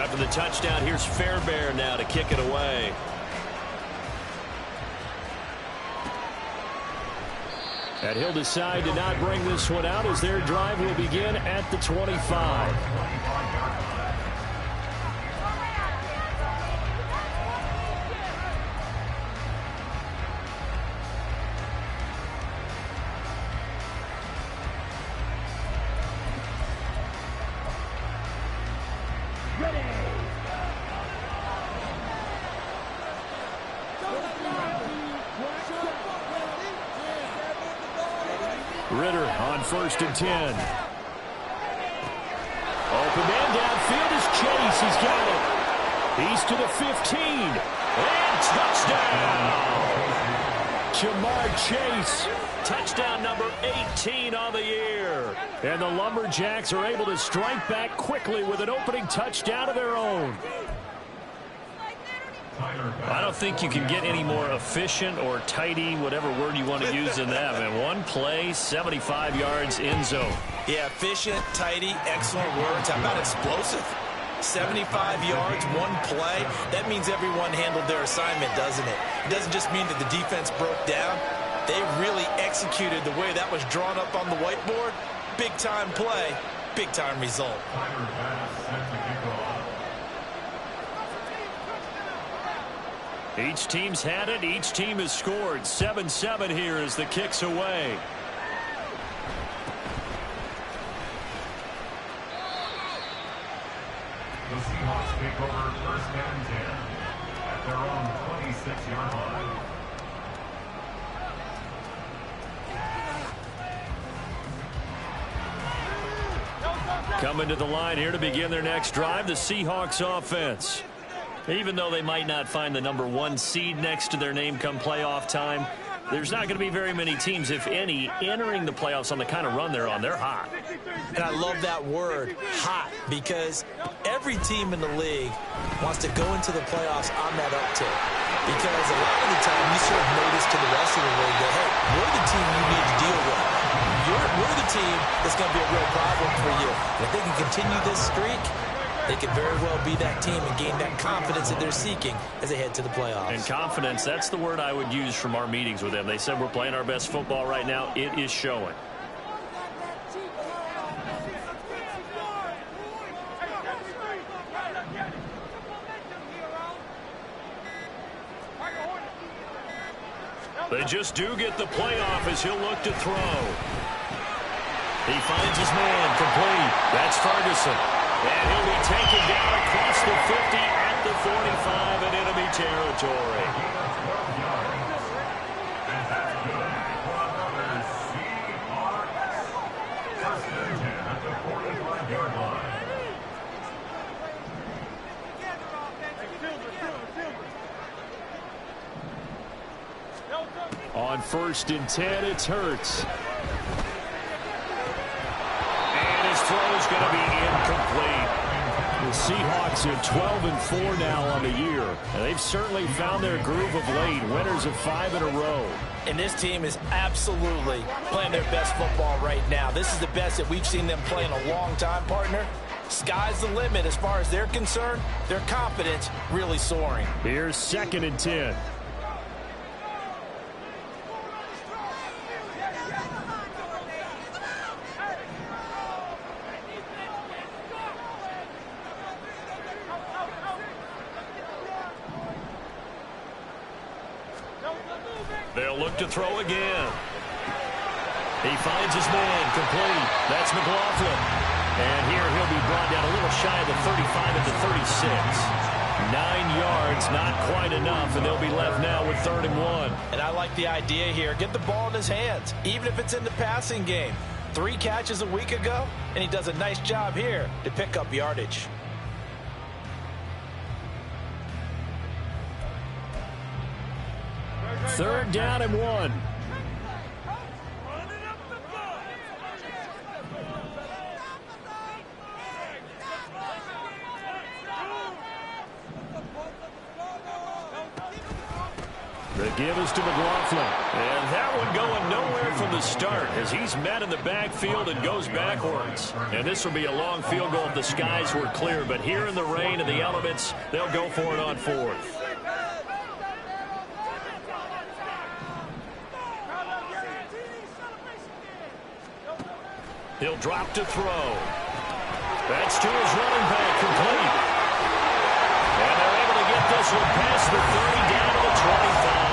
After the touchdown, here's Fairbairn now to kick it away. And he'll decide to not bring this one out as their drive will begin at the 25. Ritter on 1st and 10. Open man downfield is Chase. He's got it. He's to the 15. And touchdown. Ja'Marr Chase. Touchdown number 18 on the year. And the Lumberjacks are able to strike back quickly with an opening touchdown of their own. I don't think you can get any more efficient or tidy, whatever word you want to use in that. Man, one play, 75 yards in zone. Yeah, efficient, tidy, excellent words. How about explosive? 75 yards, one play. That means everyone handled their assignment, doesn't it? It doesn't just mean that the defense broke down. They really executed the way that was drawn up on the whiteboard. Big-time play, big-time result. Each team's had it. Each team has scored. 7-7 here as the kick's away. The Seahawks take over 1st and 10 at their own 26-yard line. Coming to the line here to begin their next drive, the Seahawks offense. Even though they might not find the number 1 seed next to their name come playoff time, there's not going to be very many teams, if any, entering the playoffs on the kind of run they're on. They're hot. And I love that word, hot, because every team in the league wants to go into the playoffs on that uptick. Because a lot of the time, you sort of notice to the rest of the league that, hey, we're the team you need to deal with. We're the team that's going to be a real problem for you. And if they can continue this streak, they could very well be that team and gain that confidence that they're seeking as they head to the playoffs. And confidence, that's the word I would use from our meetings with them. They said we're playing our best football right now. It is showing. They just do get the playoff as he'll look to throw. He finds his man complete. That's Ferguson. And he'll be taken down across the 50 at the 45 in enemy territory. On 1st and 10, it's Hurts. And his throw is going to be incomplete. The Seahawks are 12-4 now on the year. And they've certainly found their groove of late. Winners of 5 in a row. And this team is absolutely playing their best football right now. This is the best that we've seen them play in a long time, partner. Sky's the limit as far as they're concerned. Their confidence really soaring. Here's 2nd and 10. They'll look to throw again. He finds his man complete. That's McLaughlin. And here he'll be brought down a little shy of the 35 at the 36. 9 yards, not quite enough, and they'll be left now with 3rd and 1. And I like the idea here. Get the ball in his hands, even if it's in the passing game. 3 catches a week ago, and he does a nice job here to pick up yardage. Third down and 1. The give is to McLaughlin. And that one going nowhere from the start as he's met in the backfield and goes backwards. And this will be a long field goal if the skies were clear. But here in the rain and the elements, they'll go for it on fourth. He'll drop to throw. That's to his running back, complete. And they're able to get this one past the 30 down to the 25.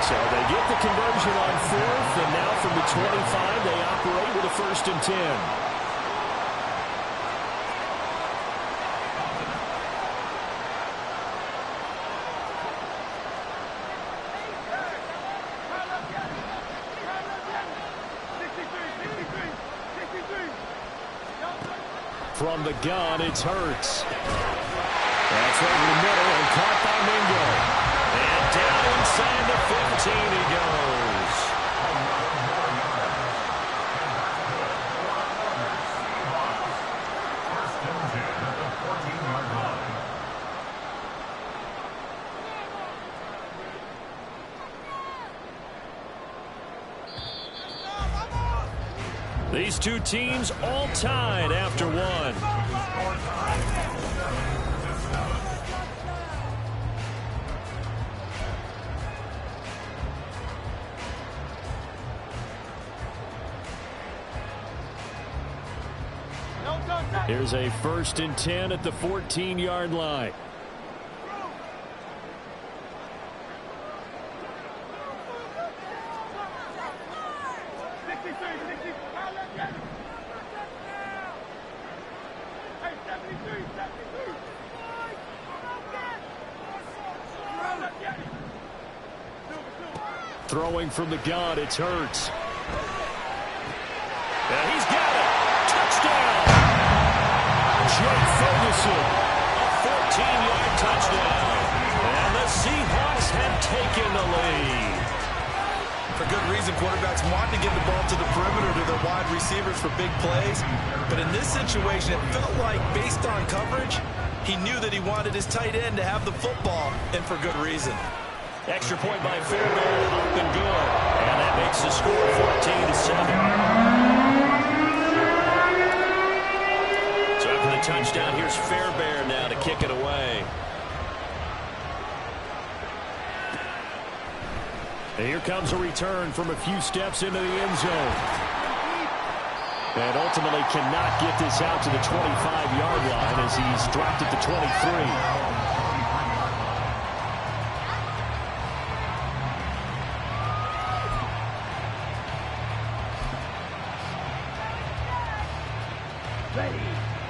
So they get the conversion on fourth, and now from the 25, they operate with a 1st and 10. From the gun, it's Hurts. That's right in the middle and caught by Mingo. And down inside the 15 he goes. First and 10 at the 14-yard line. These two teams all tied after one. Here's a 1st and 10 at the 14-yard line. Throwing from the gun, it's Hurts. And he's got it. Touchdown. Jake Ferguson. A 14-yard touchdown. And the Seahawks have taken the lead. For good reason, quarterbacks want to get the ball to the perimeter to their wide receivers for big plays. But in this situation, it felt like, based on coverage, he knew that he wanted his tight end to have the football, and for good reason. Extra point by Fairbairn, up and good. And that makes the score 14-7. So after the touchdown, here's Fairbairn now to kick it away. And here comes a return from a few steps into the end zone. And ultimately cannot get this out to the 25-yard line as he's dropped at the 23.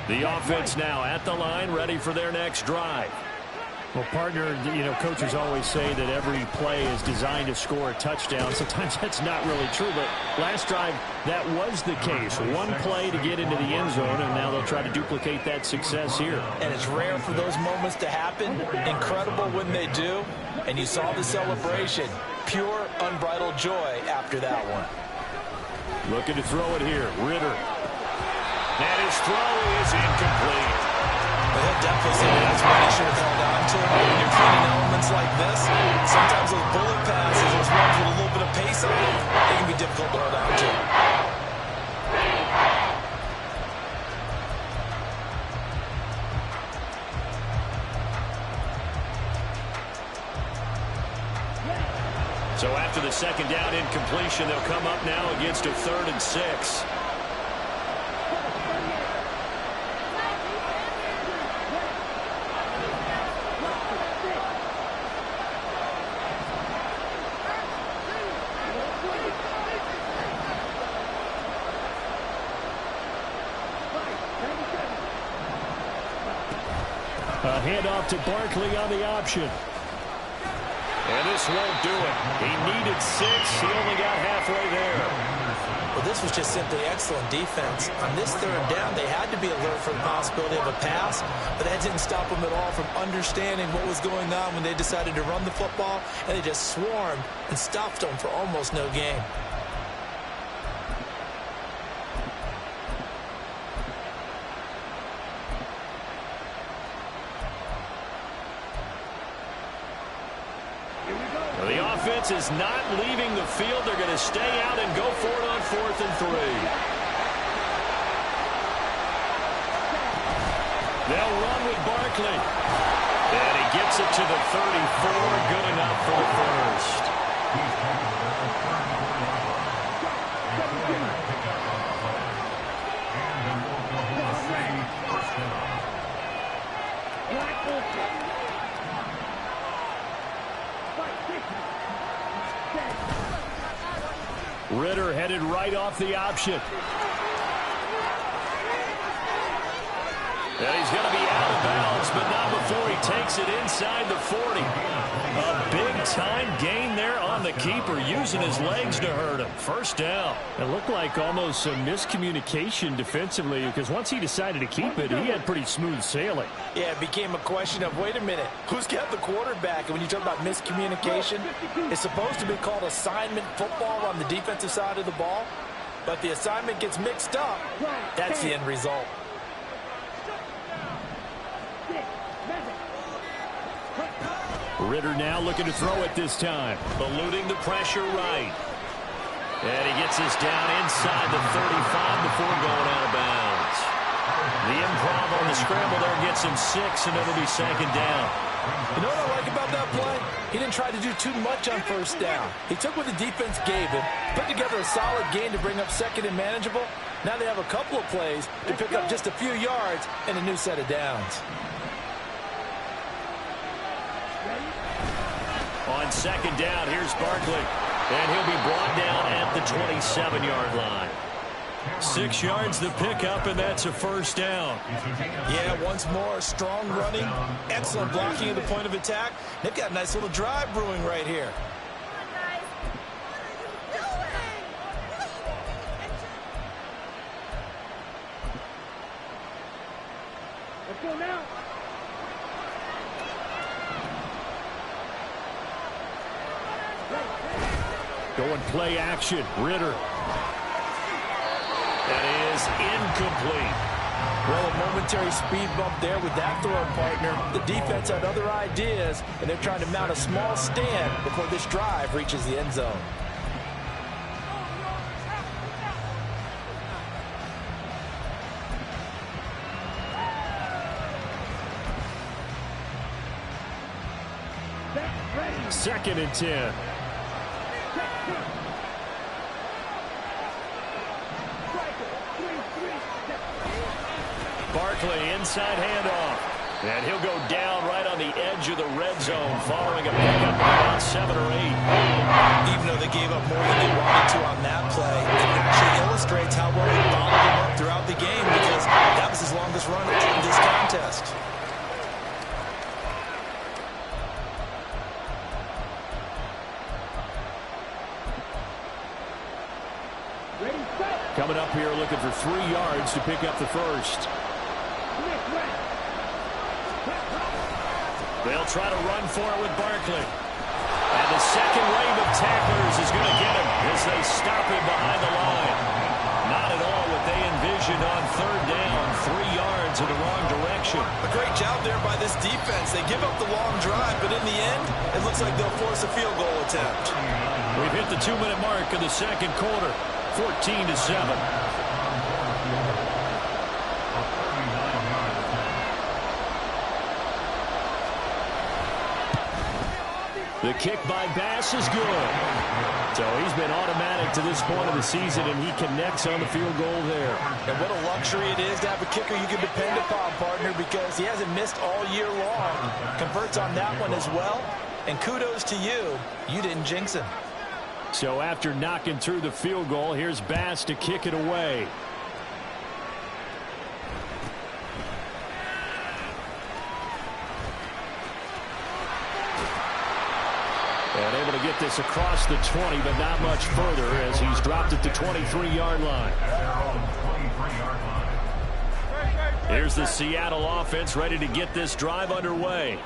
The offense now at the line, ready for their next drive. Well, partner, coaches always say that every play is designed to score a touchdown. Sometimes that's not really true, but last drive, that was the case. One play to get into the end zone, and now they'll try to duplicate that success here. And it's rare for those moments to happen. Incredible when they do. And you saw the celebration. Pure, unbridled joy after that one. Looking to throw it here. Ritter. And his throw is incomplete. Well, he'll definitely say that's what he should have held on to. When you're cleaning elements like this, sometimes those bullet passes, those runs with a little bit of pace on them, they can be difficult to hold on to. So after the second down incompletion, they'll come up now against a 3rd and 6. A handoff to Barkley on the option. And this won't do it. He needed 6. He only got halfway there. Well, this was just simply excellent defense. On this 3rd down, they had to be alert for the possibility of a pass, but that didn't stop them at all from understanding what was going on when they decided to run the football, and they just swarmed and stopped them for almost no gain. Well, the offense is not leaving the field. They're going to stay out and go for it on 4th and 3. They'll run with Barkley. And he gets it to the 34. Good enough for the first. Ridder headed right off the option. And he's going to be out of bounds, but not before he takes it inside the 40. A big-time gain there on the keeper, using his legs to hurt him. First down. It looked like almost some miscommunication defensively, because once he decided to keep it, he had pretty smooth sailing. Yeah, it became a question of, wait a minute, who's got the quarterback? And when you talk about miscommunication, it's supposed to be called assignment football on the defensive side of the ball. But the assignment gets mixed up. That's the end result. Ridder now looking to throw it this time. Eluding the pressure right. And he gets this down inside the 35 before going out of bounds. The improv on the scramble there gets him 6, and it'll be 2nd down. You know what I like about that play? He didn't try to do too much on 1st down. He took what the defense gave him, put together a solid gain to bring up 2nd and manageable. Now they have a couple of plays to pick up just a few yards and a new set of downs. On 2nd down, here's Barkley. And he'll be brought down at the 27-yard line. 6 yards to pick up, and that's a 1st down. Yeah, once more, strong running, excellent blocking at the point of attack. They've got a nice little drive brewing right here. Let's go now. Going play action. Ridder. That is incomplete. Well, a momentary speed bump there with that throwing partner. The defense had other ideas, and they're trying to mount a small stand before this drive reaches the end zone. Second and 10. Barkley, inside handoff. And he'll go down right on the edge of the red zone following a pickup of about 7 or 8. Even though they gave up more than they wanted to on that play, it actually illustrates how well they bottled them up throughout the game, because that was his longest run in this contest. Coming up here looking for 3 yards to pick up the first. They'll try to run for it with Barkley. And the second wave of tacklers is going to get him as they stop him behind the line. Not at all what they envisioned on 3rd down. 3 yards in the wrong direction. A great job there by this defense. They give up the long drive, but in the end, it looks like they'll force a field goal attempt. We've hit the 2-minute mark of the second quarter. 14-7. The kick by Bass is good. So he's been automatic to this point of the season, and he connects on the field goal there. And what a luxury it is to have a kicker you can depend upon, partner, because he hasn't missed all year long. Converts on that one as well. And kudos to you. You didn't jinx him. So after knocking through the field goal, here's Bass to kick it away. And able to get this across the 20, but not much further as he's dropped it to 23-yard line. Here's the Seattle offense ready to get this drive underway.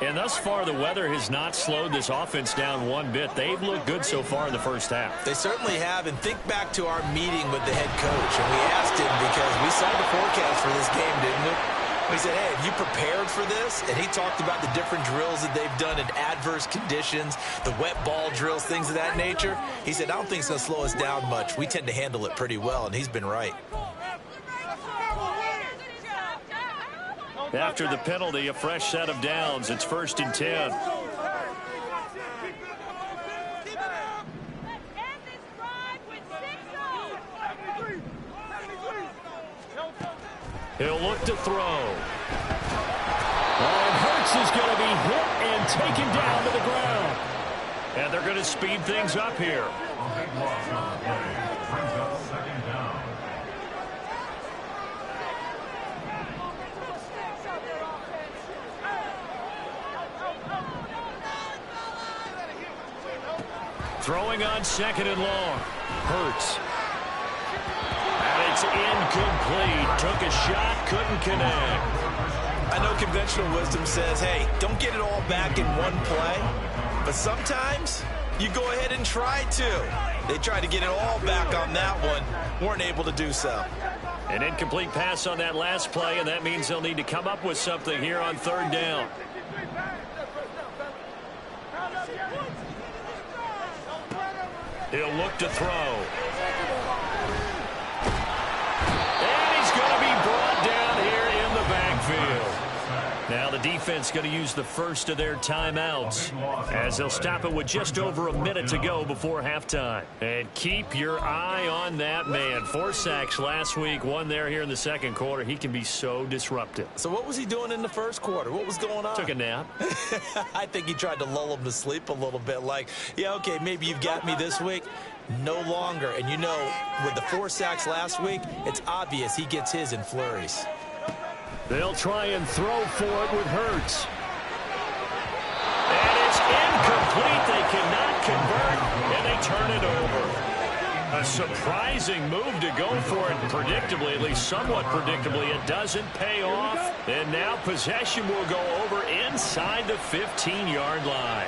And thus far, the weather has not slowed this offense down one bit. They've looked good so far in the first half. They certainly have. And think back to our meeting with the head coach. And we asked him, because we saw the forecast for this game, didn't we? He said, hey, have you prepared for this? And he talked about the different drills that they've done in adverse conditions, the wet ball drills, things of that nature. He said, I don't think it's going to slow us down much. We tend to handle it pretty well, and he's been right. After the penalty, a fresh set of downs. It's 1st and 10. He'll look to throw. And Hurts is going to be hit and taken down to the ground. And they're going to speed things up here. A big loss on the play. Brings up 2nd down. Throwing on 2nd and long. Hurts. And it's incomplete. Took a shot, couldn't connect. I know conventional wisdom says, hey, don't get it all back in one play. But sometimes you go ahead and try to. They tried to get it all back on that one. Weren't able to do so. An incomplete pass on that last play, and that means they'll need to come up with something here on 3rd down. He'll look to throw. And he's going to be brought down here in the backfield. Now the defense going to use the first of their timeouts as they'll stop it with just over a minute to go before halftime. And keep your eye on that man. 4 sacks last week, 1 there here in the 2nd quarter. He can be so disruptive. So what was he doing in the 1st quarter? What was going on? Took a nap. I think he tried to lull him to sleep a little bit. Like, yeah, okay, maybe you've got me this week. No longer. And you know, with the 4 sacks last week, it's obvious he gets his in flurries. They'll try and throw for it with Hurts. And it's incomplete. They cannot convert, and they turn it over. A surprising move to go for it predictably, at least somewhat predictably. It doesn't pay off. And now possession will go over inside the 15-yard line.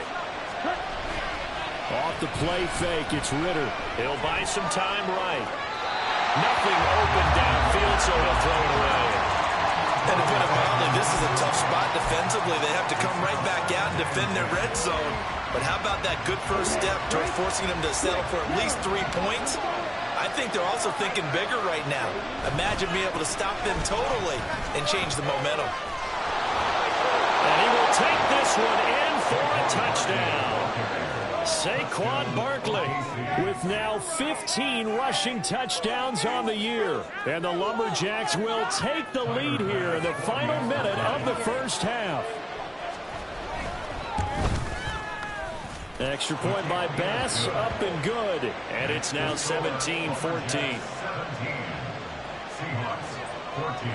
Off the play fake, it's Ritter. He'll buy some time right. Nothing open downfield, so he'll throw it away. And to put it mildly, this is a tough spot defensively. They have to come right back out and defend their red zone. But how about that good first step towards forcing them to settle for at least 3 points? I think they're also thinking bigger right now. Imagine being able to stop them totally and change the momentum. And he will take this one in for a touchdown. Saquon Barkley with now 15 rushing touchdowns on the year. And the Lumberjacks will take the lead here in the final minute of the 1st half. Extra point by Bass, up and good. And it's now 17-14. 17. Seahawks 14.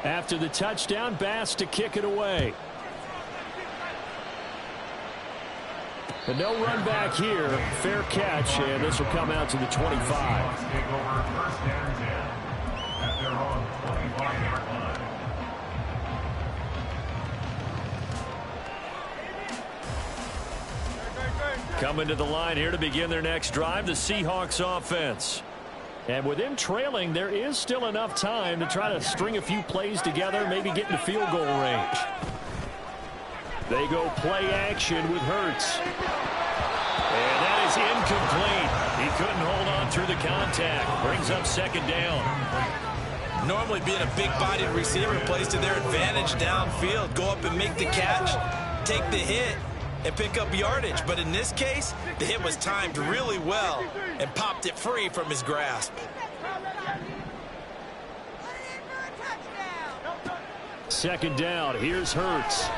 After the touchdown, Bass to kick it away. And no run back here. Fair catch, and this will come out to the 25. Take over 1st and 10 at their own 25-yard line. Coming to the line here to begin their next drive, the Seahawks offense. And with them trailing, there is still enough time to try to string a few plays together, maybe get into field goal range. They go play action with Hurts. And that is incomplete. He couldn't hold on through the contact. Brings up 2nd down. Normally being a big-bodied receiver plays to their advantage downfield. Go up and make the catch, take the hit, and pick up yardage. But in this case, the hit was timed really well and popped it free from his grasp. Second down. Here's Hurts.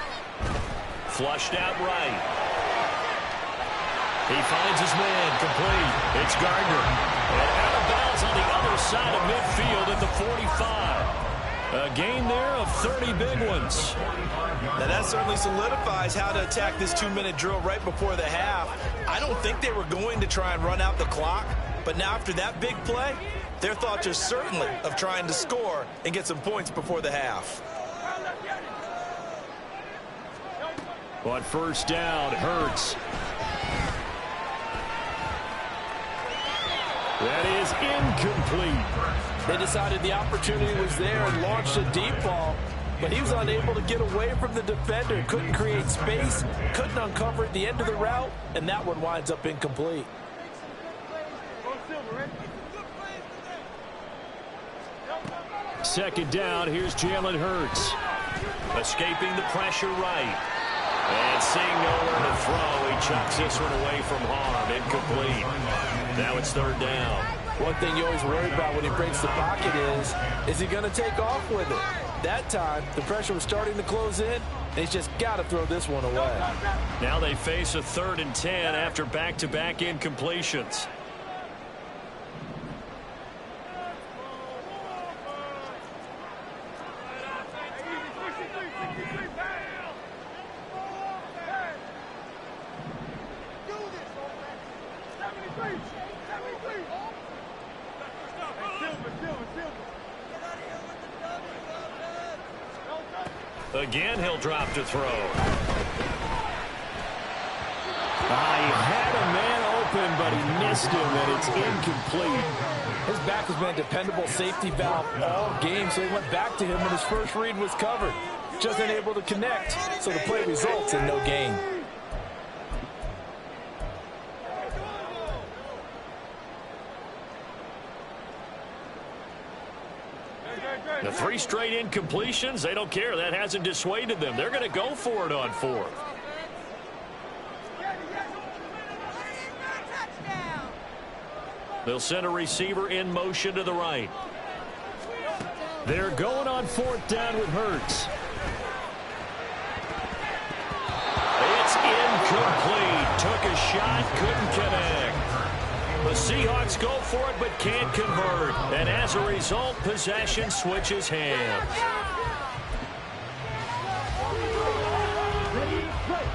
Flushed out right. He finds his man complete. It's Gardner. And out of bounds on the other side of midfield at the 45. A gain there of 30 big ones. Now that certainly solidifies how to attack this 2-minute drill right before the half. I don't think they were going to try and run out the clock. But now after that big play, their thoughts are certainly of trying to score and get some points before the half. On first down, Hurts. That is incomplete. They decided the opportunity was there and launched a deep ball, but he was unable to get away from the defender, couldn't create space, couldn't uncover at the end of the route, and that one winds up incomplete. Second down, here's Jalen Hurts. Escaping the pressure right. And seeing nowhere to throw, he chucks this one away from harm. Incomplete. Now it's third down. One thing you always worry about when he breaks the pocket is he going to take off with it? That time, the pressure was starting to close in, and he's just got to throw this one away. Now they face a 3rd and 10 after back-to-back incompletions. Again, he'll drop to throw. I had a man open, but he missed him, and it's incomplete. His back has been a dependable safety valve all game, so he went back to him when his first read was covered. Just unable to connect, so the play results in no gain. The 3 straight incompletions, they don't care. That hasn't dissuaded them. They're going to go for it on 4th. They'll send a receiver in motion to the right. They're going on 4th down with Hurts. It's incomplete. Took a shot, couldn't connect. The Seahawks go for it, but can't convert. And as a result, possession switches hands.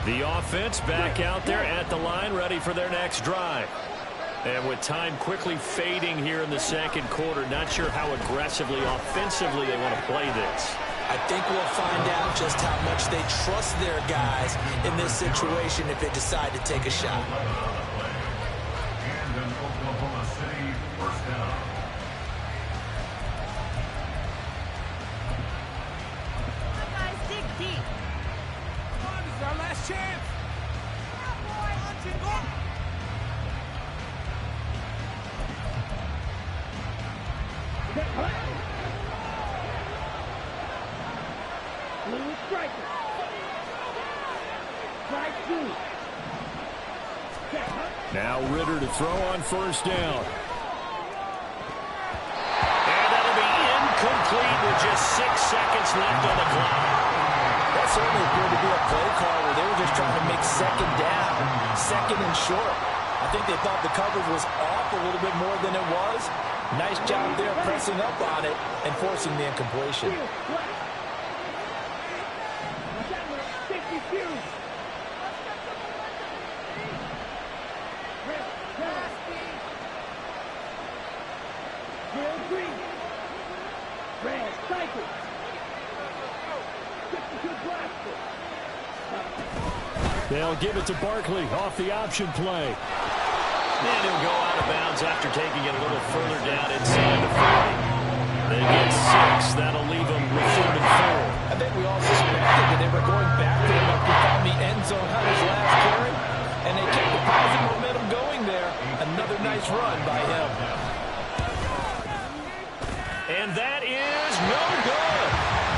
The offense back out there at the line, ready for their next drive. And with time quickly fading here in the second quarter, not sure how aggressively, offensively they want to play this. I think we'll find out just how much they trust their guys in this situation if they decide to take a shot. Oklahoma City, first down. Guys, dig deep. Come on, this is our last chance. Blue striker. Strike 2. Now Ritter to throw on first down. And that'll be incomplete with just 6 seconds left on the clock. That certainly appeared to be a play call where they were just trying to make second down, second and short. I think they thought the coverage was off a little bit more than it was. Nice job there pressing up on it and forcing the incompletion. They'll give it to Barkley off the option play. And he'll go out of bounds after taking it a little further down inside the 40. They get 6. That'll leave them with 3rd and 4. I think we all suspected that they were going back to him after he found the end zone on his last carry, and they kept the positive momentum going there. Another nice run by him. And that is no good.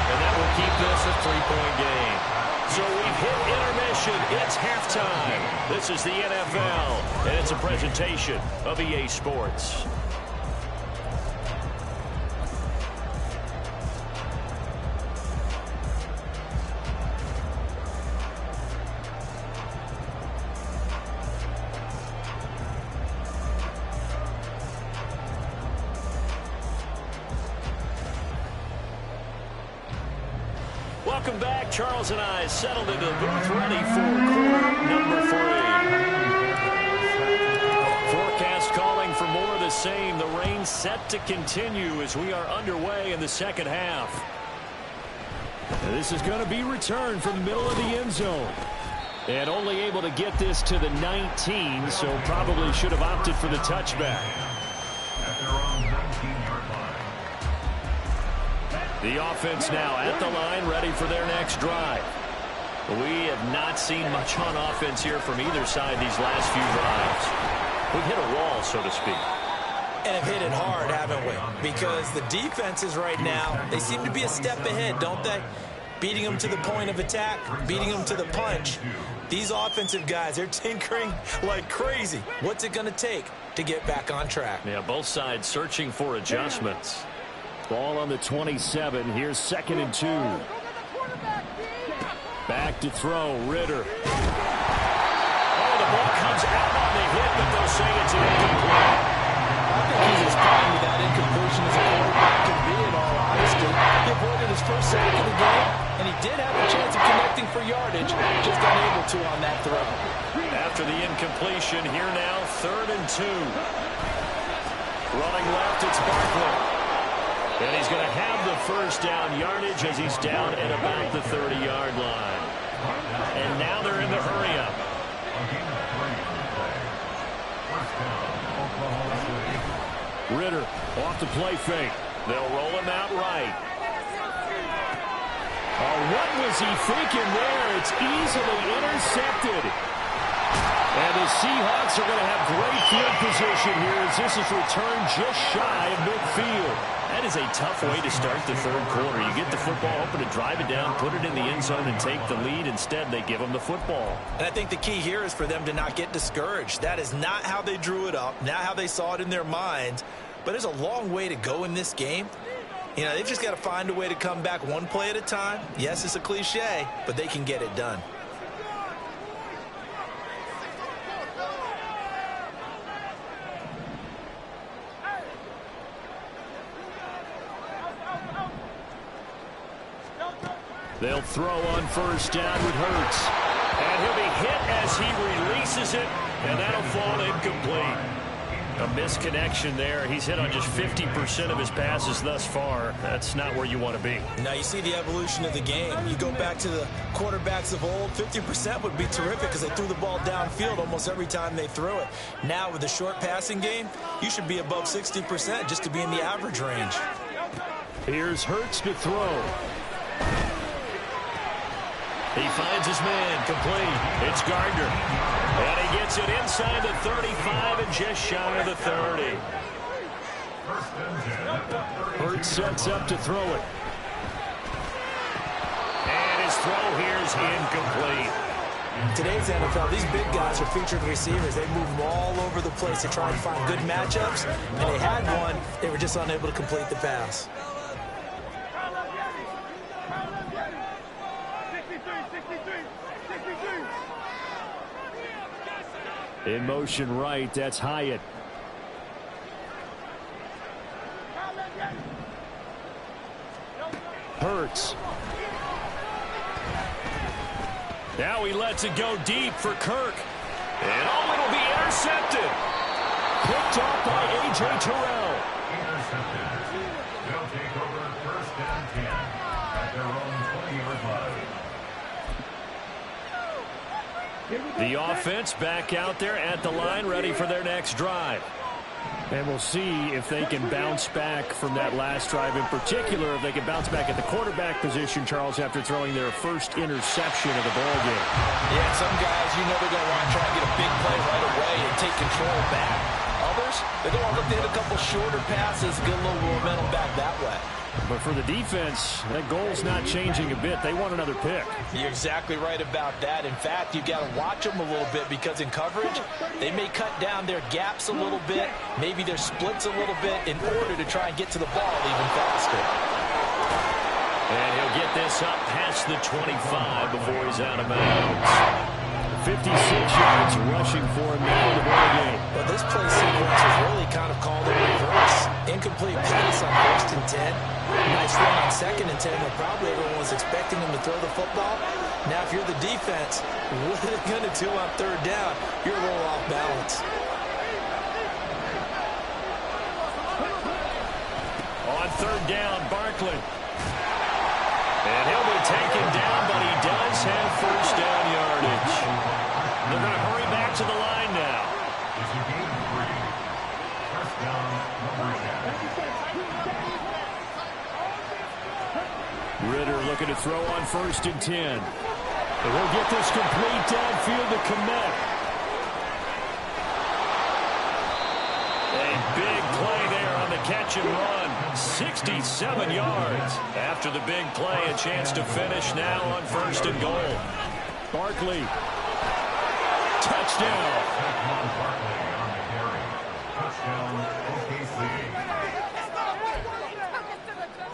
And that will keep this a 3-point game. So we've hit intermission. It's halftime. This is the NFL, and it's a presentation of EA Sports. Welcome back. Charles and I settled into the booth, ready for quarter number 3. Forecast calling for more than the same. The rain set to continue as we are underway in the second half. This is going to be returned from the middle of the end zone. And only able to get this to the 19, so probably should have opted for the touchback. At their own 19-yard line. The offense now at the line, ready for their next drive. We have not seen much on offense here from either side these last few drives. We've hit a wall, so to speak. And have hit it hard, haven't we? Because the defenses right now, they seem to be a step ahead, don't they? Beating them to the point of attack, beating them to the punch. These offensive guys, they're tinkering like crazy. What's it going to take to get back on track? Yeah, both sides searching for adjustments. Ball on the 27. Here's 2nd and 2. Back to throw, Ritter. Oh, the ball comes out on the hit, but they'll say it's incomplete. I think he's as calm with that incompletion as a quarterback can be, in all honesty. He avoided his first sack of the game, and he did have a chance of connecting for yardage, just unable to on that throw. After the incompletion, here now, 3rd and 2. Running left, it's Barkley. And he's going to have the first down yardage as he's down at about the 30-yard line. And now they're in the hurry-up. Ritter off the play fake. They'll roll him out right. Oh, what was he thinking there? It's easily intercepted. And the Seahawks are going to have great field position here as this is returned just shy of midfield. That is a tough way to start the third quarter. You get the football, hoping to drive it down, put it in the end zone, and take the lead. Instead, they give them the football. And I think the key here is for them to not get discouraged. That is not how they drew it up, not how they saw it in their minds. But there's a long way to go in this game. You know, they've just got to find a way to come back one play at a time. Yes, it's a cliche, but they can get it done. They'll throw on first down with Hurts. And he'll be hit as he releases it, and that'll fall incomplete. A misconnection there. He's hit on just 50% of his passes thus far. That's not where you want to be. Now you see the evolution of the game. You go back to the quarterbacks of old, 50% would be terrific because they threw the ball downfield almost every time they threw it. Now with the short passing game, you should be above 60% just to be in the average range. Here's Hurts to throw. He finds his man, complete. It's Gardner. And he gets it inside the 35 and just shy of the 30. Hurts sets up to throw it. And his throw here is incomplete. In today's NFL, these big guys are featured receivers. They move them all over the place to try and find good matchups. And they had one. They were just unable to complete the pass. In motion right, that's Hyatt. Hurts. Now he lets it go deep for Kirk. And oh, it'll be intercepted. Picked off by A.J. Terrell. Intercepted. They'll take over 1st and 10 at their own 20-yard line. The offense back out there at the line, ready for their next drive. And we'll see if they can bounce back from that last drive, in particular, if they can bounce back at the quarterback position, Charles, after throwing their first interception of the ballgame. Yeah, some guys, you know they're going to want to try and get a big play right away and take control back. Others, they're going to look to hit a couple shorter passes, get a little momentum back that way. But for the defense, that goal's not changing a bit. They want another pick. You're exactly right about that. In fact, you've got to watch them a little bit because in coverage, they may cut down their gaps a little bit, maybe their splits a little bit in order to try and get to the ball even faster. And he'll get this up past the 25 before he's out of bounds. 56 yards rushing for him now in the ballgame. But this play sequence is really kind of called in reverse. Incomplete pass on 1st and 10. Nice run on 2nd and 10 where probably everyone was expecting him to throw the football. Now if you're the defense, what are they going to do on 3rd down? You're a little off balance. third down, Barkley. And he'll be taken down, but he does have first down yardage. They're going to hurry back to the line now. It's a gain of 3. First down, Lumberjacks. Ritter looking to throw on 1st and 10. And we'll get this complete downfield to Kmet. A big play there on the catch and run. 67 yards. After the big play, a chance to finish now on 1st and goal. Barkley. Touchdown. Saquon Barkley on the carry. Touchdown, OKC.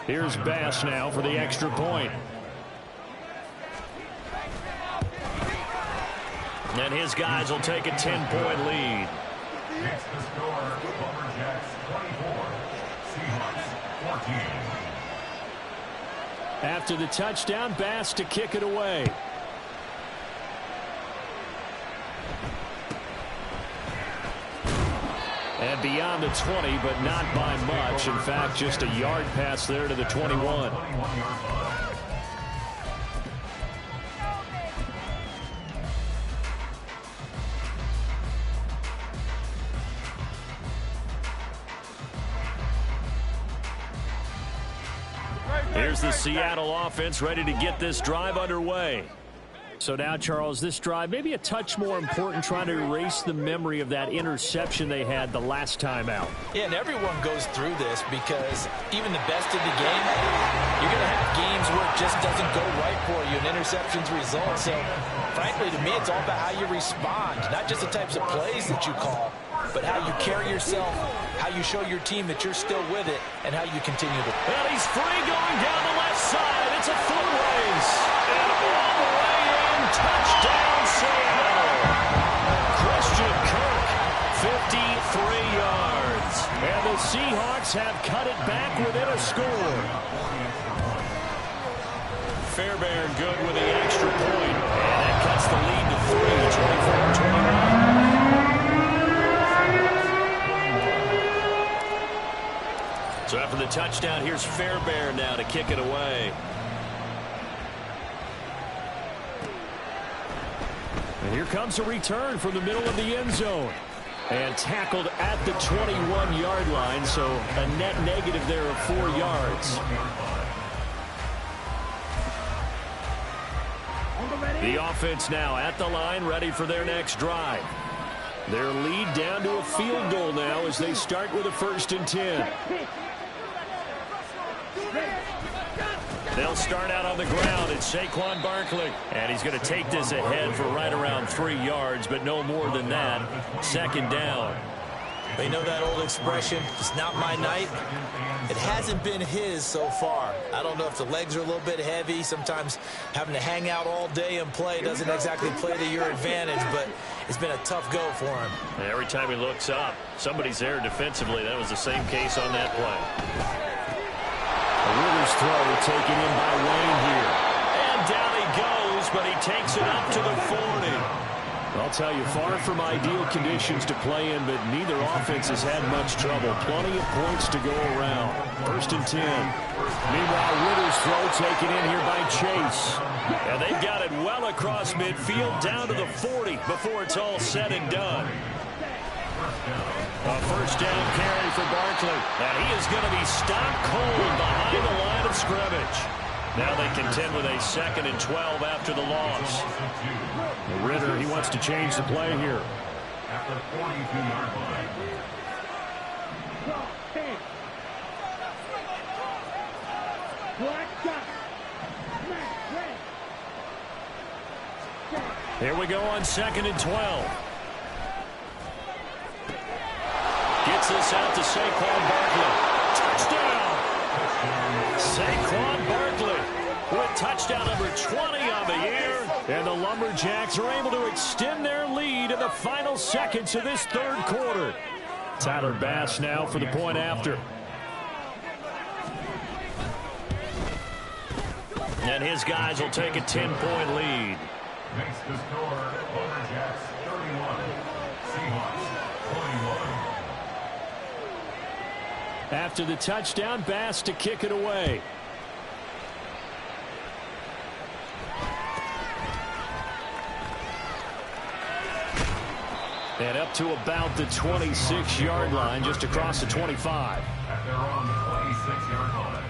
Here's Bass now for the extra point. And his guys will take a 10-point lead. Next to score, Lumberjacks 24, Seahawks 14. After the touchdown, Bass to kick it away. And beyond the 20, but not by much. In fact, just a yard pass there to the 21. 21-yard line. Here's the Seattle offense ready to get this drive underway. So now, Charles, this drive maybe a touch more important, trying to erase the memory of that interception they had the last time out. Yeah, and everyone goes through this because even the best of the game, you're going to have games where it just doesn't go right for you and interceptions result. So, frankly, to me, it's all about how you respond, not just the types of plays that you call, but how you carry yourself, how you show your team that you're still with it, and how you continue to. And he's free going down the left side. It's a foot race. And all the way in, touchdown Seattle. Christian Kirk, 53 yards. And the Seahawks have cut it back within a score. Fairbairn good with the extra point. And that cuts the lead to 24-21. So after the touchdown, here's Fairbairn now to kick it away. And here comes a return from the middle of the end zone. And tackled at the 21-yard line, so a net negative there of 4 yards. The offense now at the line, ready for their next drive. Their lead down to a field goal now as they start with a 1st and 10. They'll start out on the ground. It's Saquon Barkley. And he's going to take this ahead for right around 3 yards, but no more than that. 2nd down. You know that old expression, it's not my night? It hasn't been his so far. I don't know if the legs are a little bit heavy. Sometimes having to hang out all day and play doesn't exactly play to your advantage, but it's been a tough go for him. And every time he looks up, somebody's there defensively. That was the same case on that play. A Ritter's throw taken in by Wayne here. And down he goes, but he takes it up to the 40. I'll tell you, far from ideal conditions to play in, but neither offense has had much trouble. Plenty of points to go around. 1st and 10. Meanwhile, Ritter's throw taken in here by Chase. And they've got it well across midfield down to the 40 before it's all said and done. A 1st down carry for Barkley. And he is going to be stopped cold behind the line of scrimmage. Now they contend with a 2nd and 12 after the loss. Ritter, he wants to change the play here. At the 42-yard line. Here we go on 2nd and 12. Gets this out to Saquon Barkley. Touchdown! Saquon Barkley with touchdown number 20 on the year. And the Lumberjacks are able to extend their lead in the final seconds of this 3rd quarter. Tyler Bass now for the point after. And his guys will take a 10-point lead. Makes the score, Lumberjacks 31, Seahawks 21. After the touchdown, Bass to kick it away. And up to about the 26-yard line, just across the 25. At their own 26-yard line.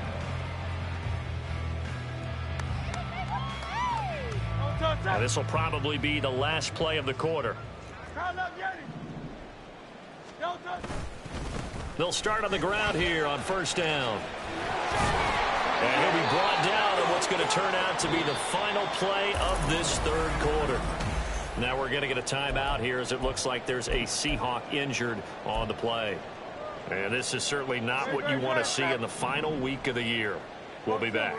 Now, this will probably be the last play of the quarter. They'll start on the ground here on first down. And he'll be brought down on what's going to turn out to be the final play of this third quarter. Now we're going to get a timeout here as it looks like there's a Seahawk injured on the play. And this is certainly not what you want to see in the final week of the year. We'll be back.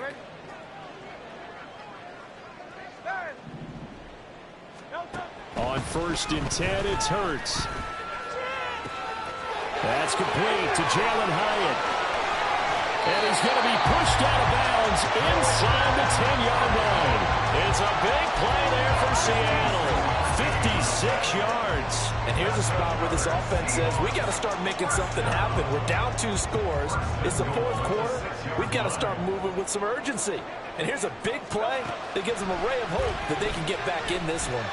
On 1st and 10, it's Hurts. That's complete to Jalen Hyatt. And he's going to be pushed out of bounds inside the 10-yard line. It's a big play there from Seattle. 56 yards. And here's a spot where this offense says, we got to start making something happen. We're down 2 scores. It's the 4th quarter. We've got to start moving with some urgency. And here's a big play that gives them a ray of hope that they can get back in this one.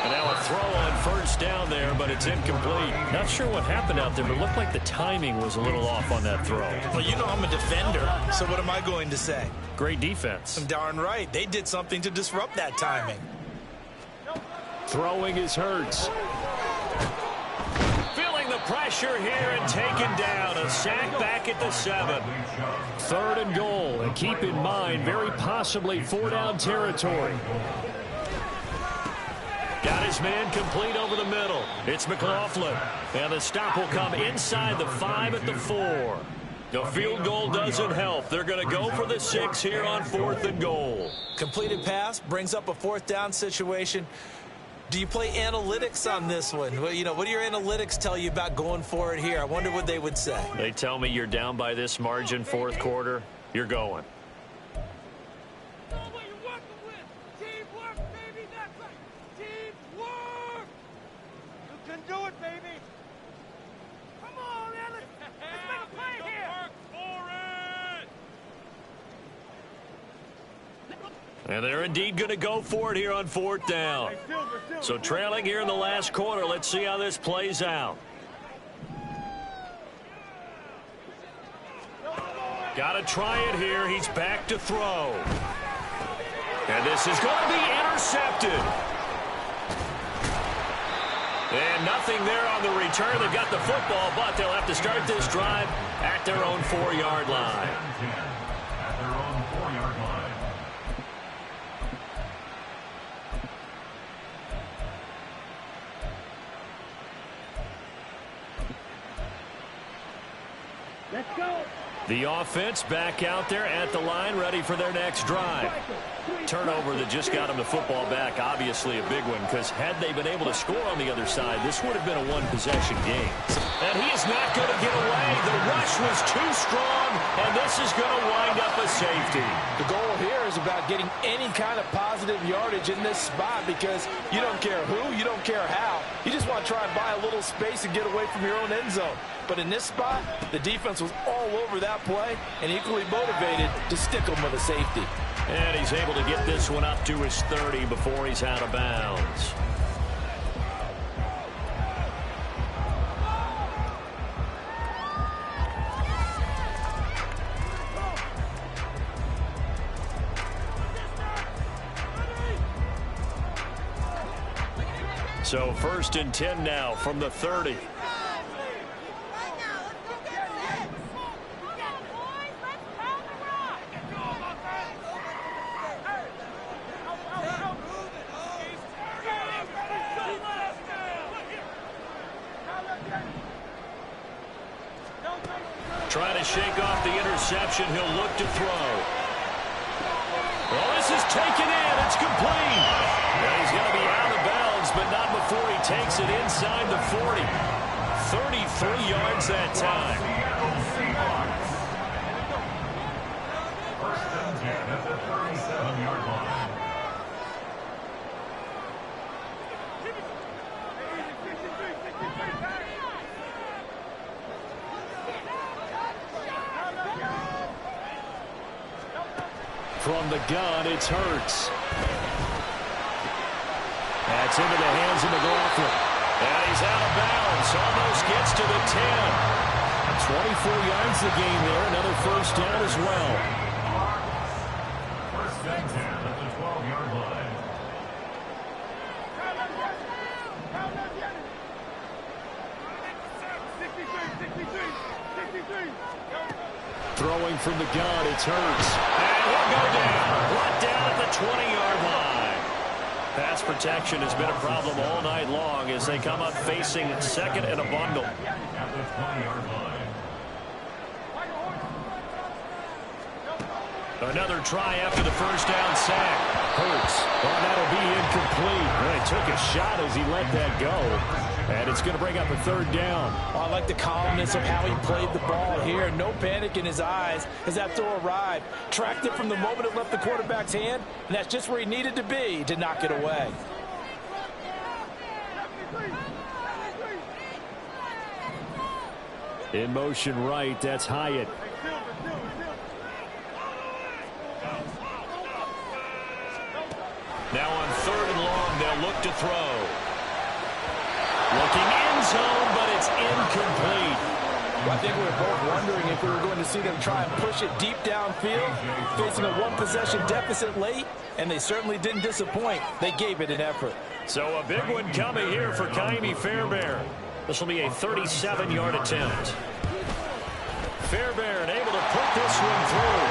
And now a throw on first down there, but it's incomplete. Not sure what happened out there, but it looked like the timing was a little off on that throw. Well, you know I'm a defender, so what am I going to say? Great defense. Darn right. They did something to disrupt that timing. Throwing is Hurts. Feeling the pressure here and taken down. A sack back at the 7. 3rd and goal. And keep in mind, very possibly 4-down territory. Got his man complete over the middle. It's McLaughlin. And the stop will come inside the 5 at the 4. The field goal doesn't help. They're going to go for the 6 here on 4th and goal. Completed pass brings up a 4th down situation. Do you play analytics on this one? Well, you know, what do your analytics tell you about going for it here? I wonder what they would say. They tell me you're down by this margin 4th quarter. You're going. And they're indeed going to go for it here on 4th down. So trailing here in the last quarter. Let's see how this plays out. Got to try it here. He's back to throw. And this is going to be intercepted. And nothing there on the return. They've got the football, but they'll have to start this drive at their own 4-yard line. At their own 4-yard line. Let's go. The offense back out there at the line, ready for their next drive. Turnover that just got them the football back, obviously a big one, because had they been able to score on the other side, this would have been a one-possession game. And he is not going to get away. The rush was too strong, and this is going to wind up a safety. The goal here is about getting any kind of positive yardage in this spot, because you don't care who, you don't care how. You just want to try and buy a little space and get away from your own end zone. But in this spot, the defense was all over that play and equally motivated to stick them with a safety. And he's able to get this one up to his 30 before he's out of bounds. So 1st and 10 now from the 30. Trying to shake off the interception. He'll look to throw. Well, this is taken in. It's complete. And he's going to be out of bounds, but not before he takes it inside the 40. 33 yards that time. First and 10 at the 37-yard line. From the gun, it's Hurts. That's into the hands of McLaughlin. And he's out of bounds. Almost gets to the 10. 24 yards the game there. Another first down as well. First and 10 at the 12-yard line. Throwing from the gun, it's Hurts. And he'll go down. Brought down at the 20-yard line. Pass protection has been a problem all night long as they come up facing second and a bundle. At the 20-yard line. Another try after the first down sack. Hurts. Well, that'll be incomplete. Really took a shot as he let that go. And it's going to bring up a third down. Oh, I like the calmness of how he played the ball here. No panic in his eyes as that throw arrived. Tracked it from the moment it left the quarterback's hand, and that's just where he needed to be to knock it away. In motion right, that's Hyatt. Now on third and long, they'll look to throw. Looking end zone, but it's incomplete. Well, I think we were both wondering if we were going to see them try and push it deep downfield, facing a one-possession deficit late, and they certainly didn't disappoint. They gave it an effort. So a big one coming here for Ka'imi Fairbairn. This will be a 37-yard attempt. Fairbairn able to put this one through.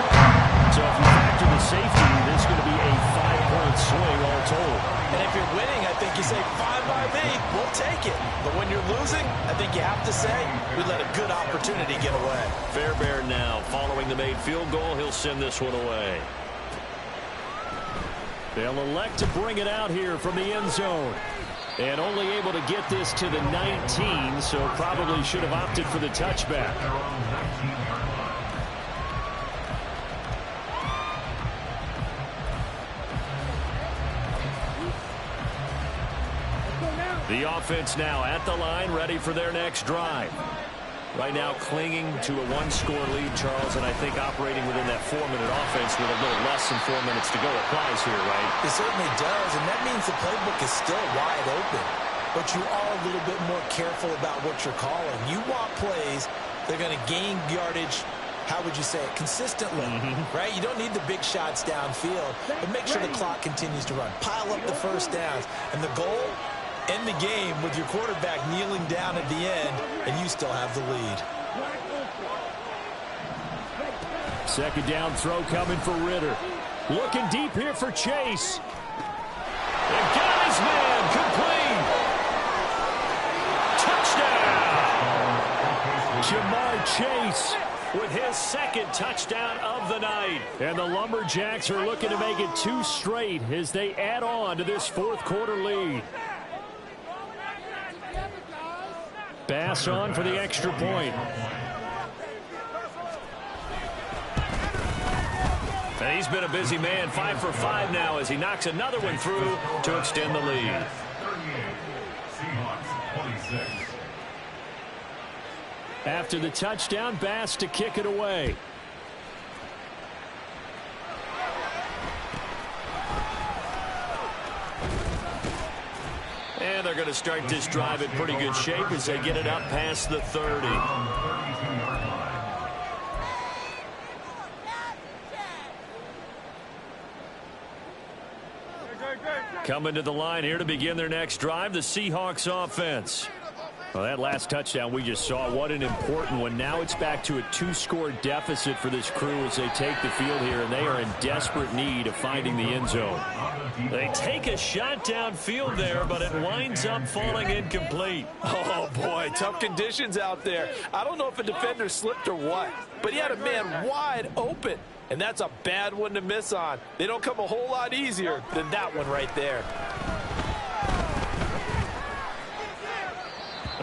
So if you factor the safety, this is going to be a 5-point swing all told. And if you're winning, I think you say 5 by me, we'll take it. But when you're losing, I think you have to say we let a good opportunity get away. Fairbairn now following the made field goal. He'll send this one away. They'll elect to bring it out here from the end zone. And only able to get this to the 19, so probably should have opted for the touchback. The offense now at the line, ready for their next drive. Right now clinging to a one-score lead, Charles, and I think operating within that 4-minute offense with a little less than 4 minutes to go applies here, right? It certainly does, and that means the playbook is still wide open. But you are a little bit more careful about what you're calling. You want plays that are going to gain yardage, how would you say it, consistently, right? You don't need the big shots downfield, but make sure the clock continues to run. Pile up the first downs, and the goal, end the game with your quarterback kneeling down at the end, and you still have the lead. Second down throw coming for Ritter. Looking deep here for Chase. They've got his man, complete. Touchdown. Ja'Marr Chase With his second touchdown of the night. And the Lumberjacks are looking to make it 2 straight as they add on to this fourth quarter lead. Bass on for the extra point. And he's been a busy man, 5 for 5 now as he knocks another one through to extend the lead. 38, Seahawks 26. After the touchdown, Bass to kick it away. And they're going to start this drive in pretty good shape as they get it up past the 30. Coming to the line here to begin their next drive, the Seahawks offense. Well, that last touchdown we just saw, what an important one. Now it's back to a 2-score deficit for this crew as they take the field here, and they are in desperate need of finding the end zone. They take a shot downfield there, but it winds up falling incomplete. Oh, boy, tough conditions out there. I don't know if a defender slipped or what, but he had a man wide open, and that's a bad one to miss on. They don't come a whole lot easier than that one right there.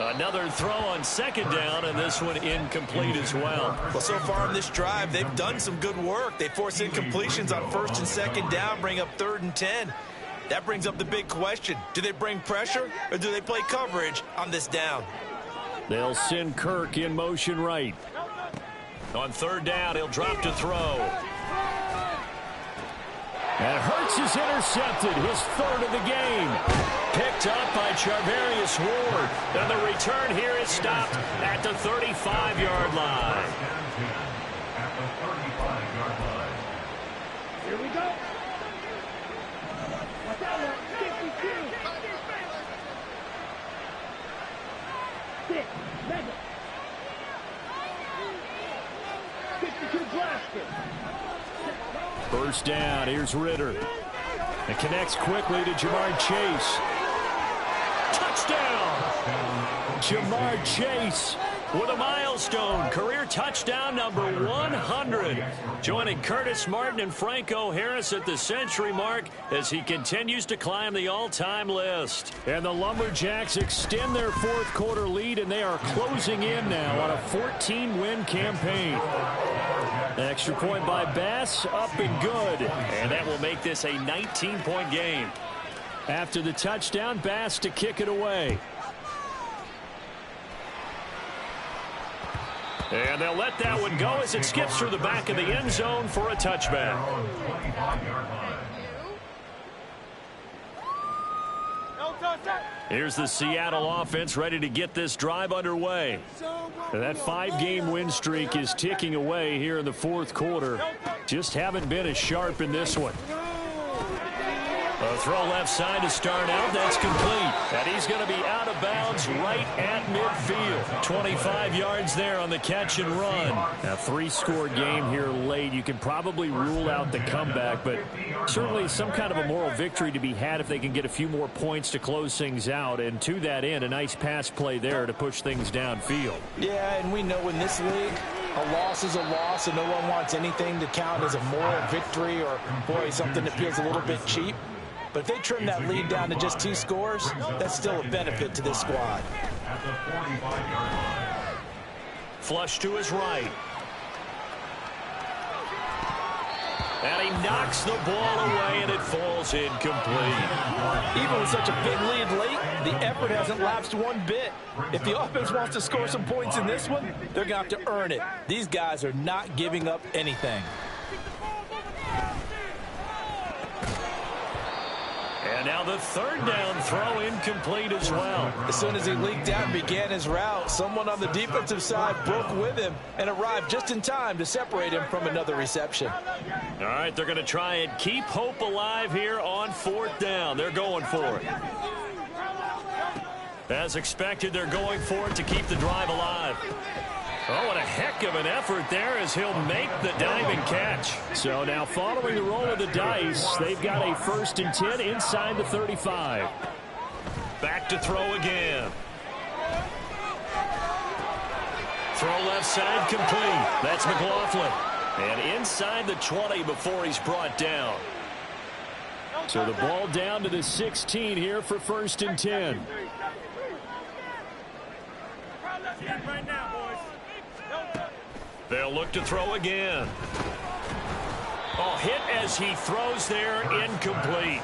Another throw on second down, and this one incomplete as well. Well, so far in this drive, they've done some good work. They force incompletions on first and second down, bring up 3rd and 10. That brings up the big question. Do they bring pressure, or do they play coverage on this down? They'll send Kirk in motion right. On 3rd down, he'll drop to throw. This is intercepted, his third of the game. Picked up by Charvarius Ward. And the return here is stopped at the 35-yard line. At the 35-yard line. Here we go. Watch out now. 52. 6. Mega. 52 blaster. First down, here's Ritter. It connects quickly to Jamar Chase. Touchdown! Jamar Chase With a milestone, career touchdown number 100. Joining Curtis Martin and Franco Harris at the century mark as he continues to climb the all-time list. And the Lumberjacks extend their fourth quarter lead, and they are closing in now on a 14-win campaign. Extra point by Bass, up and good. And that will make this a 19-point game. After the touchdown, Bass to kick it away. And they'll let that one go as it skips through the back of the end zone for a touchback. Here's the Seattle offense ready to get this drive underway. That 5-game win streak is ticking away here in the fourth quarter. Just haven't been as sharp in this one. A throw left side to start out. That's complete. And he's going to be out of bounds right at midfield. 25 yards there on the catch and run. A 3-score game here late. You can probably rule out the comeback, but certainly some kind of a moral victory to be had if they can get a few more points to close things out. And to that end, a nice pass play there to push things downfield. Yeah, and we know in this league, a loss is a loss, and no one wants anything to count as a moral victory or, boy, something that feels a little bit cheap. But if they trim that lead down to just 2 scores, that's still a benefit to this squad. At the 45-yard line. Flush to his right. And he knocks the ball away, and it falls incomplete. Even with such a big lead late, the effort hasn't lapsed one bit. If the offense wants to score some points in this one, they're going to have to earn it. These guys are not giving up anything. And now the third down throw incomplete as well. As soon as he leaked out and began his route, someone on the defensive side broke with him and arrived just in time to separate him from another reception. All right, they're going to try and keep hope alive here on 4th down. They're going for it. As expected, they're going for it to keep the drive alive. Oh, what a heck of an effort there as he'll make the diving catch. So now following the roll of the dice, they've got a 1st and 10 inside the 35. Back to throw again. Throw left side complete. That's McLaughlin. And inside the 20 before he's brought down. So the ball down to the 16 here for 1st and 10. Right now, boys. They'll look to throw again. Oh, hit as he throws there, incomplete.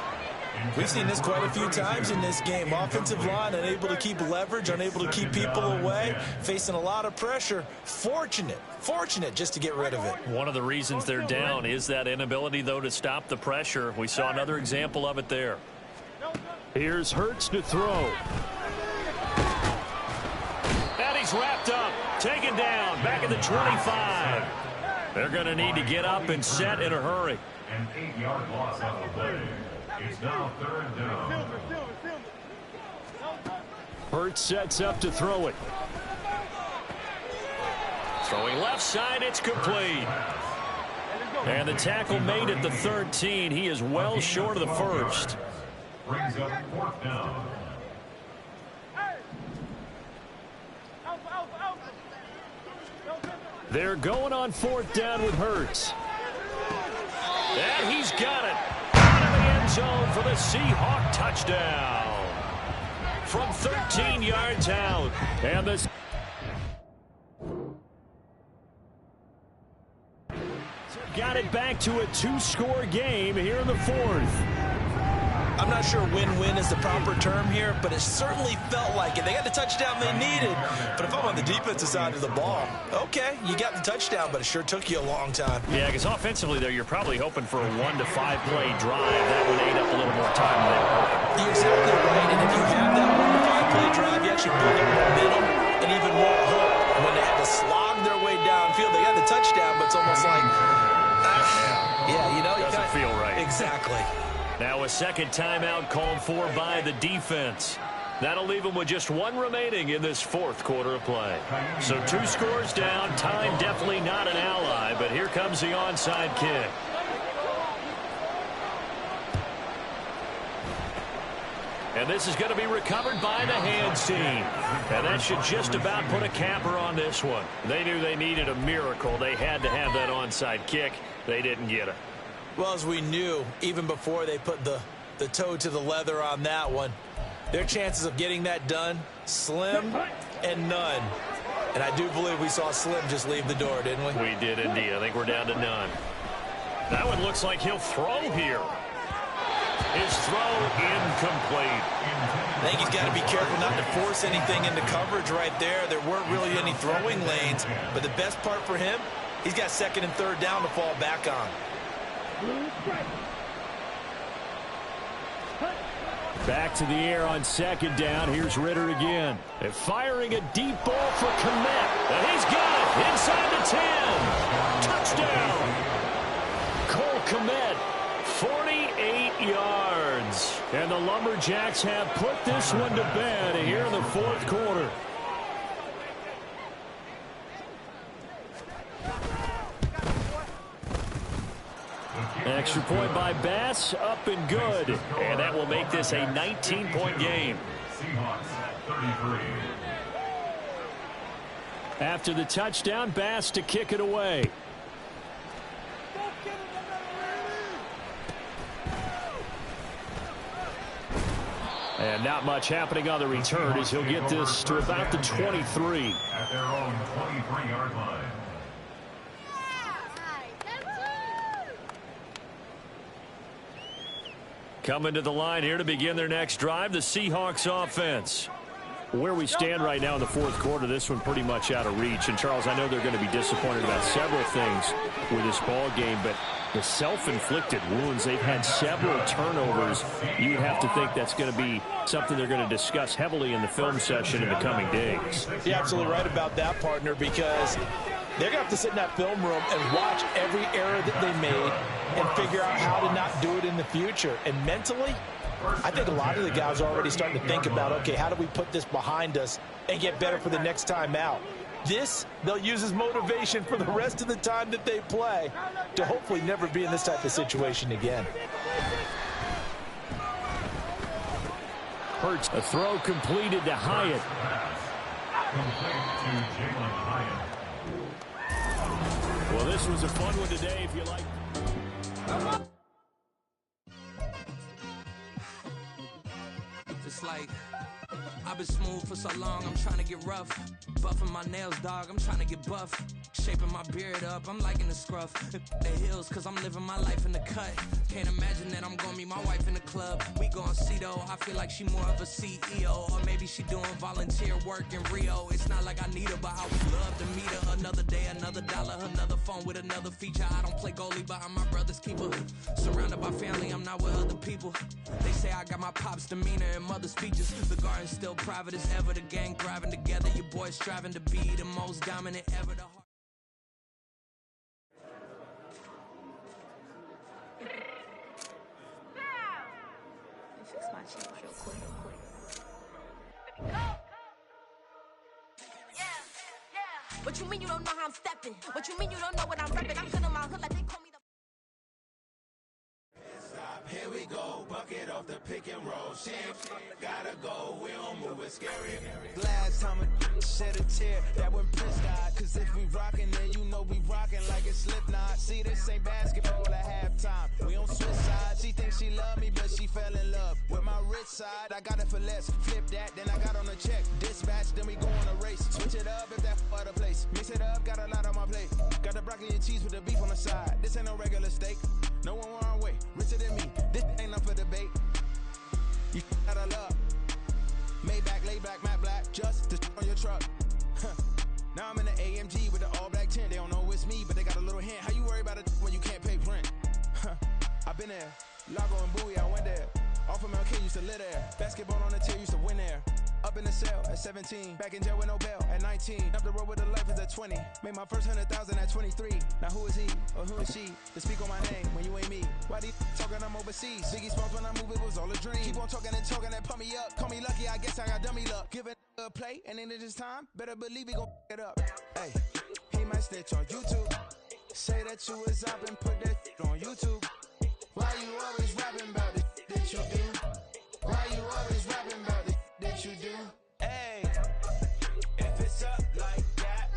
We've seen this quite a few times in this game. Offensive line unable to keep leverage, unable to keep people away, facing a lot of pressure. Fortunate just to get rid of it. One of the reasons they're down is that inability, though, to stop the pressure. We saw another example of it there. Here's Hurts to throw. And he's wrapped up, taken down, back at the 25. They're going to need to get up and set in a hurry. An 8-yard loss on the play. It's now 3rd down. Hurts sets up to throw it. Throwing left side, it's complete. And the tackle made at the 13. He is well short of the first. Brings up 4th down. They're going on 4th down with Hurts. And he's got it. Out of the end zone for the Seahawk touchdown. From 13 yards out. And this got it back to a 2-score game here in the 4th. I'm not sure win-win is the proper term here, but it certainly felt like it. They got the touchdown they needed. But if I'm on the defensive side of the ball, okay, you got the touchdown, but it sure took you a long time. Yeah, because offensively there, you're probably hoping for a 1 to 5 play drive. That would eat up a little more time than they were hoping. You're exactly right, and if you have that 1 to 5 play drive, you actually build up momentum and even more hope. When they had to slog their way downfield, they got the touchdown, but it's almost like, yeah, you know, you doesn't feel right. Exactly. Now a second timeout called for by the defense. That'll leave them with just 1 remaining in this 4th quarter of play. So 2 scores down. Time definitely not an ally, but here comes the onside kick. And this is going to be recovered by the hands team. And that should just about put a capper on this one. They knew they needed a miracle. They had to have that onside kick. They didn't get it. Well, as we knew, even before they put the toe to the leather on that one, their chances of getting that done, slim and none. And I do believe we saw Slim just leave the door, didn't we? We did indeed. I think we're down to none. That one looks like he'll throw here. His throw incomplete. I think he's got to be careful not to force anything into coverage right there. There weren't really any throwing lanes, but the best part for him, he's got 2nd and 3rd down to fall back on. Back to the air on 2nd down. Here's Ritter again. They're firing a deep ball for Kmet. And he's got it inside the 10. Touchdown. Cole Kmet, 48 yards. And the Lumberjacks have put this one to bed here in the 4th quarter. Extra point by Bass, up and good. And that will make this a 19-point game. Seahawks 33. After the touchdown, Bass to kick it away. And not much happening on the return as he'll get this to about the 23. At their own 23-yard line. Coming to the line here to begin their next drive, the Seahawks offense. Where we stand right now in the 4th quarter, this one pretty much out of reach. And, Charles, I know they're going to be disappointed about several things with this ball game, but the self-inflicted wounds, they've had several turnovers. You'd have to think that's going to be something they're going to discuss heavily in the film session in the coming days. You're absolutely right about that, partner, because they're going to have to sit in that film room and watch every error that they made and figure out how to not do it in the future. And mentally, I think a lot of the guys are already starting to think about, okay, how do we put this behind us and get better for the next time out? This, they'll use as motivation for the rest of the time that they play to hopefully never be in this type of situation again. Hurts, a throw completed to Hyatt. Complete to Jalen Hyatt. Well, this was a fun one today, if you like. It's like I've been smooth for so long, I'm trying to get rough. Buffing my nails, dog, I'm trying to get buff. Shaping my beard up, I'm liking the scruff. The hills, cause I'm living my life in the cut. Can't imagine that I'm gonna meet my wife in the club. We gon' see though, I feel like she more of a CEO. Or maybe she doing volunteer work in Rio. It's not like I need her, but I would love to meet her. Another day, another dollar, another phone with another feature. I don't play goalie, but I'm my brother's keeper. Surrounded by family, I'm not with other people. They say I got my pop's demeanor and mother's features. The garden's still private as ever, the gang thriving together. Your boys striving to be the most dominant ever. Fix my cheek real quick. What you mean you don't know how I'm stepping? What you mean you don't know what I'm repping? I'm good on my hood like they call me the... Here we go, bucket off the pick and roll. Shit, gotta go, we don't move it scary. Last time a shed a tear, that when Prince died. Cause if we rockin', then you know we rockin' like it's Slipknot. See, this ain't basketball at halftime. We on switch sides. She thinks she love me, but she fell in love with my rich side. I got it for less. Flip that, then I got on a check. Dispatch, then we go on a race. Switch it up if that other place. Mix it up, got a lot on my plate. Got the broccoli and cheese with the beef on the side. This ain't no regular steak. No one wrong way, richer than me. This ain't up for debate. just to on your truck. Now I'm in the AMG with the all black tint. They don't know it's me, but they got a little hint. How you worry about it when you can't pay rent? I've been there. Lago and Bowie, I went there. Off of Mount K, used to live there. Basketball on the tier, used to win there. Up in the cell at 17. Back in jail with no bail at 19. Up the road with the life is at 20. Made my first 100,000 at 23. Now who is he or who is she to speak on my name when you ain't me? Why these talking I'm overseas? Biggie Smalls when I move, it was all a dream. Keep on talking and pump me up. Call me lucky, I guess I got dummy luck. Give it a play, and then it's time. Better believe he gon' it up. Hey, he might snitch on YouTube. Say that you was up and put that on YouTube. Why you always rapping about it that you do? Why you always rapping about it that you do? Hey, if it's up like that,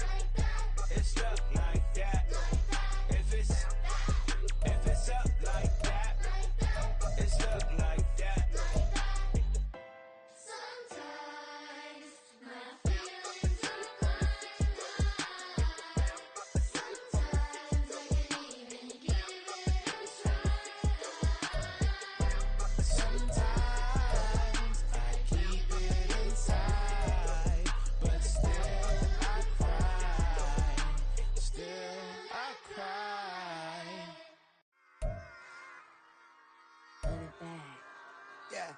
it's up like that. If it's up like that, it's up like that. Sometimes my feelings are blind. Sometimes I can't even give it a try. Sometimes I keep it inside, but still I cry. Still I cry. Run it back. Yeah.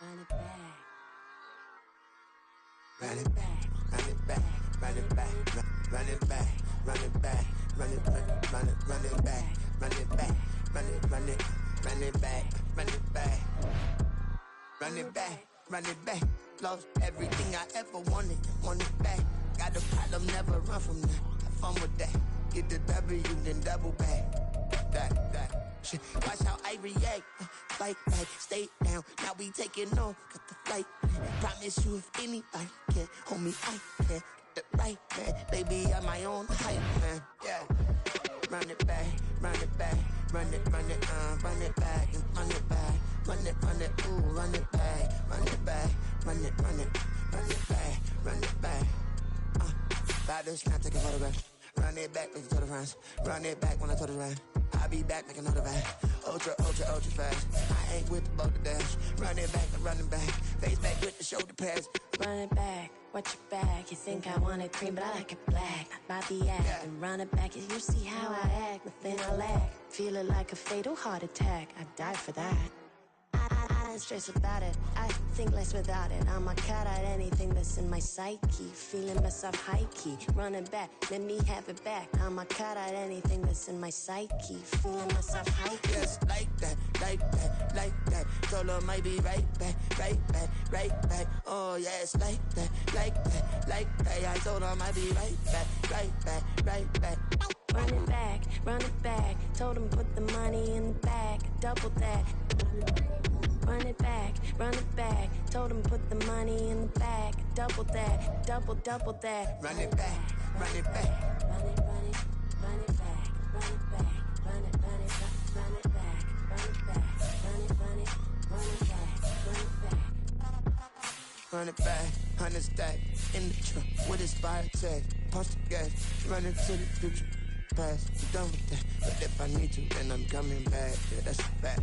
Run it back. Run it back, run it back, run it back, run it back, run it back, run it back, run it back, run it back, run it back, run it back, run it back, run it back. Lost everything I ever wanted it back. Got a problem, never run from that. Have fun with that. Get the W, then double back. That. Shit. Watch how I react. Fight back, stay down. Now we taking off. Got the flight. Promise you if anybody can hold me, I can. Get the right man. Baby, I'm my own hype man. Yeah. Run it back, run it back, run it back, and run it back, ooh, run it back, run it back, run it back, run it back. About this, now take a photograph. Run it back, make it to the friends. Run it back when I told it right. I'll be back, make another bag. Ultra fast. I ain't with the boat to dash. Run it back, I'm running back. Face back with the shoulder pads. Run it back, watch your back. You think I want it cream, but I like it black. Not by the act, Yeah. and run it back. You see how I act, nothing I lack. Feel it like a fatal heart attack. I'd die for that. I don't stress about it, I think less without it. I'ma cut out anything that's in my psyche. Feeling myself high-key, running back, let me have it back. I'ma cut out anything that's in my psyche. Feeling myself high-key. Yes, like that, like that, like that. Told her might be right back, right back, right back. Oh yes, like that, like that, like that. I told her might be right back, right back, right back. Run it back, run it back. Told him put the money in the bag, double that. Run it back, run it back. Told him put the money in the bag, double that, double that. Run it back, run it back. Run it, run it, run it back, run it back, run it, run it, run it back, run it back, run it, run it, run it back, run it back. Run it back, 100 stack in the truck with his fire tag. Punch the gas, run into the future. Past, I'm done with that. But if I need to, then I'm coming back. Yeah, that's a fact.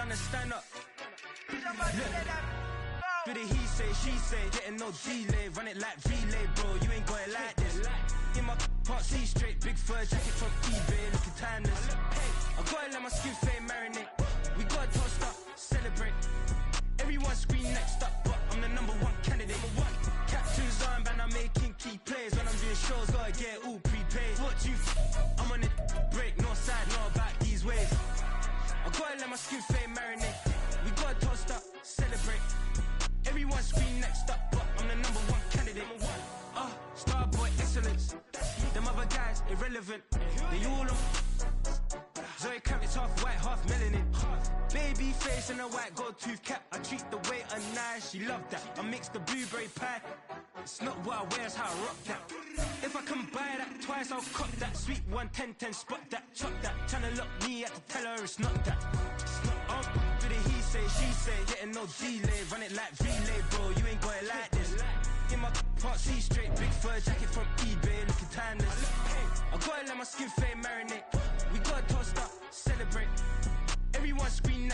trying to stand up. Do the he say, she say, getting no delay. Run it like relay, bro, you ain't got it like this. In my part C straight, big fur jacket from eBay, looking timeless. I gotta let my skin fade marinate. We gotta toast up, celebrate. Everyone scream next up, but I'm the #1 candidate. Captain's armband, I'm making key plays. When I'm doing shows, gotta get all prepaid. What you I'm on it, break, no side, no about these ways. I gotta let my skin fade marinate. We gotta toast up, celebrate. Everyone scream next up, but I'm the #1 candidate. Starboy excellence. Them other guys irrelevant. They all on. Zoe Kravitz half white, half melanin. Baby face and a white gold tooth cap. I treat the waiter nice, she love that. I mix the blueberry pie. It's not what I wear, it's how I rock that. If I can buy that twice, I'll cop that. Sweet 110, spot that, chop that. Tryna lock me, I have to tell her it's not that. Do the he say, she say, getting no delay. Run it like relay, bro, you ain't got it like this. In my part C straight, big fur jacket from eBay, looking timeless. I gotta let my skin fade marinate. We gotta toast up, celebrate. Everyone scream